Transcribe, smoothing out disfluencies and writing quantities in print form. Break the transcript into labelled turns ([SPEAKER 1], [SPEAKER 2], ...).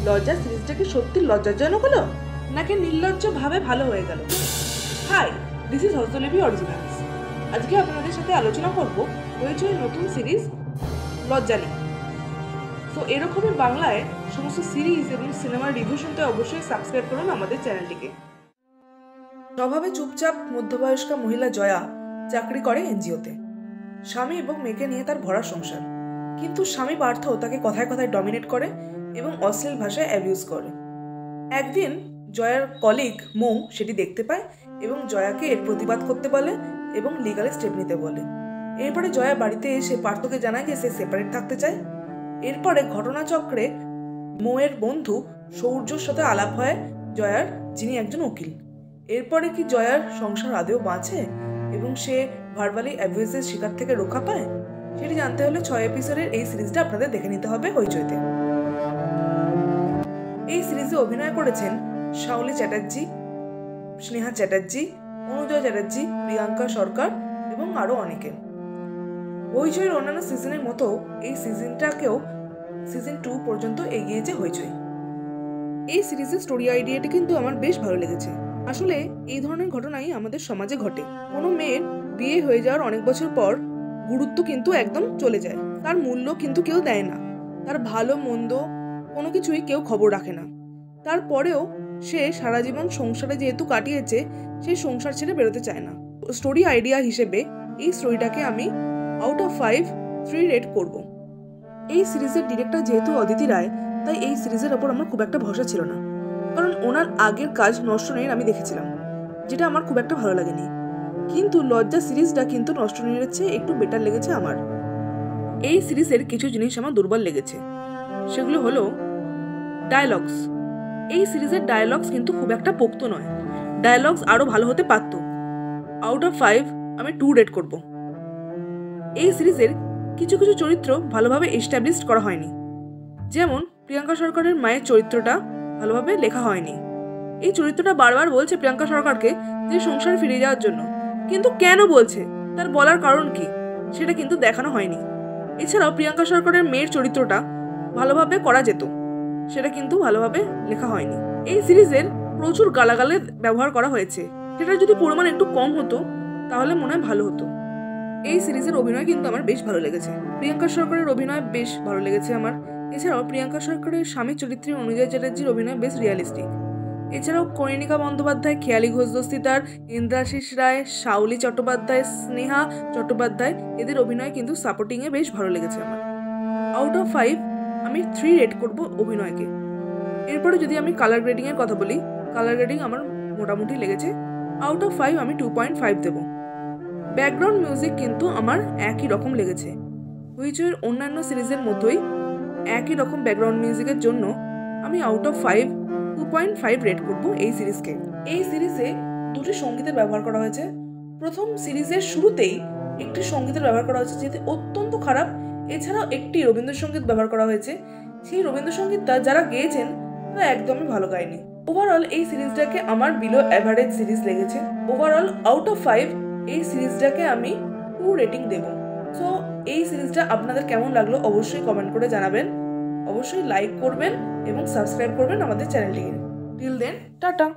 [SPEAKER 1] লজ্জা সিরিজটা কি সত্যি লজ্জাজনক হলো নাকি নির্লজ্জ ভাবে ভালো হয়ে গেল? Hi, this is Hastolipi originals. আজকে আপনাদের সাথে আলোচনা করব হইচই নতুন সিরিজ লজ্জালি। তো এরকমই বাংলায় সমস্ত সিরিজ এবং সিনেমার রিভিউ শুনতে অবশ্যই সাবস্ক্রাইব করুন আমাদের চ্যানেলটিকে। স্বভাবে চুপচাপ মধ্যবয়স্কা মহিলা জয়া চাকরি করে এনজিওতে। স্বামী এবং মেয়েকে নিয়ে তার ভরা সংসার, কিন্তু স্বামী পার্থ তাকে কথায় কথায় ডমিনেট করে এবং অশ্লীল ভাষায় অ্যাবিউজ করে। একদিন জয়ার কলিগ মৌ সেটি দেখতে পায় এবং জয়াকে এর প্রতিবাদ করতে বলে এবং লিগাল স্টেপ নিতে বলে। এরপরে জয়া বাড়িতে এসে পার্থকে জানায় যে সে সেপারেট থাকতে চায়। এরপরে ঘটনাচক্রে মৌয়ের বন্ধু সৌর্যর সাথে আলাপ হয় জয়ার, যিনি একজন উকিল। এরপরে কি জয়ার সংসার আদেও বাঁচে এবং সে ভার্বালি অ্যাবিউজের শিকার থেকে রক্ষা পায়? সেটি জানতে হলে 6 এপিসোডের এই সিরিজটা আপনাদের দেখে নিতে হবে হইচইতে। এই সিরিজে অভিনয় করেছেন শাওলি চ্যাটার্জি, স্নেহা চ্যাটার্জি, অনুজয় চ্যাটার্জি, প্রিয়াঙ্কা সরকার এবং আরও অনেকে। হইচইয়ের অন্যান্য সিজনের মতো এই সিজনটাকেও সিজন 2 পর্যন্ত এগিয়েছে হইচই। এই সিরিজের স্টোরি আইডিয়াটি কিন্তু আমার বেশ ভালো লেগেছে। আসলে এই ধরনের ঘটনাই আমাদের সমাজে ঘটে। কোনো মেয়ের বিয়ে হয়ে যাওয়ার অনেক বছর পর গুরুত্ব কিন্তু একদম চলে যায়, তার মূল্য কিন্তু কেউ দেয় না, তার ভালো মন্দ কোনো কিছুই কেউ খবর রাখে না। তারপরেও সে সারা জীবন সংসারে যেহেতু কাটিয়েছে, সে সংসার ছেড়ে বেরোতে চায় না। স্টোরি আইডিয়া হিসেবে এই স্টোরিটাকে আমি আউট অফ 5 3 রেট করব। এই সিরিজের ডিরেক্টর যেহেতু অদিতি রায়, তাই এই সিরিজের ওপর আমার খুব একটা ভরসা ছিল না, কারণ ওনার আগের কাজ নষ্ট নীড় আমি দেখেছিলাম, যেটা আমার খুব একটা ভালো লাগেনি। কিন্তু লজ্জা সিরিজটা কিন্তু নষ্ট নীড়ের চেয়ে একটু বেটার লেগেছে আমার। এই সিরিজের কিছু জিনিস আমার দুর্বল লেগেছে, সেগুলো হলো ডায়লগস। এই সিরিজের ডায়লগস কিন্তু খুব একটা পোক্ত নয়, ডায়লগস আরও ভালো হতে পারত। আউট অফ 5 আমি 2 রেট করব। এই সিরিজের কিছু কিছু চরিত্র ভালোভাবে এস্টাবলিশড করা হয়নি, যেমন প্রিয়াঙ্কা সরকারের মায়ের চরিত্রটা ভালোভাবে লেখা হয়নি। এই চরিত্রটা বারবার বলছে প্রিয়াঙ্কা সরকারকে যে সংসারে ফিরে যাওয়ার জন্য, কিন্তু কেন বলছে, তার বলার কারণ কি, সেটা কিন্তু দেখানো হয়নি। এছাড়াও প্রিয়াঙ্কা সরকারের মেয়ের চরিত্রটা ভালোভাবে করা যেত, সেটা কিন্তু ভালোভাবে লেখা হয়নি। এই সিরিজের প্রচুর গালাগালের ব্যবহার করা হয়েছে, সেটা যদি পরিমাণ একটু কম হতো তাহলে মনে হয় ভালো হতো। এই সিরিজের অভিনয় কিন্তু আমার বেশ ভালো লেগেছে, প্রিয়াঙ্কা সরকারের অভিনয় বেশ ভালো লেগেছে আমার। এছাড়াও প্রিয়াঙ্কা সরকারের স্বামী চরিত্রে অনুজয় চ্যাটার্জির অভিনয় বেশ রিয়ালিস্টিক। এছাড়াও কনিনিকা বন্দ্যোপাধ্যায়, খেয়ালি ঘোষ দস্তিদার, ইন্দ্রাশিস রায়, শাওলি চট্টোপাধ্যায়, স্নেহা চট্টোপাধ্যায়, এদের অভিনয় কিন্তু সাপোর্টিংয়ে বেশ ভালো লেগেছে আমার। আউট অফ 5 আমি 3 রেট করব অভিনয়কে। এরপরে যদি আমি কালার গ্রেডিংয়ের কথা বলি, কালার গ্রেডিং আমার মোটামুটি লেগেছে। আউট অফ 5 আমি 2.5 দেব। ব্যাকগ্রাউন্ড মিউজিক কিন্তু আমার একই রকম লেগেছে, হইচইয়ের অন্যান্য সিরিজের মতোই একই রকম ব্যাকগ্রাউন্ড মিউজিকের জন্য আমি আউট অফ 5 2.5 রেট করব এই সিরিজকে। এই সিরিজে দুটি সঙ্গীতের ব্যবহার করা হয়েছে। প্রথম সিরিজের শুরুতেই একটি সঙ্গীতের ব্যবহার করা হয়েছে যেটি অত্যন্ত খারাপ। এছাড়াও একটি রবীন্দ্রসঙ্গীত ব্যবহার করা হয়েছে, সেই রবীন্দ্রসঙ্গীতটা যারা গেয়েছেন তারা একদমই ভালো গায়নি। ওভারঅল এই সিরিজটাকে আমার বিলো অ্যাভারেজ সিরিজ লেগেছে। ওভারঅল আউট অফ 5 এই সিরিজটাকে আমি 2 রেটিং দেব। সো এই সিরিজটা আপনাদের কেমন লাগলো অবশ্যই কমেন্ট করে জানাবেন, অবশ্যই লাইক করবেন এবং সাবস্ক্রাইব করবেন আমাদের চ্যানেলটিকে। Till then, tata.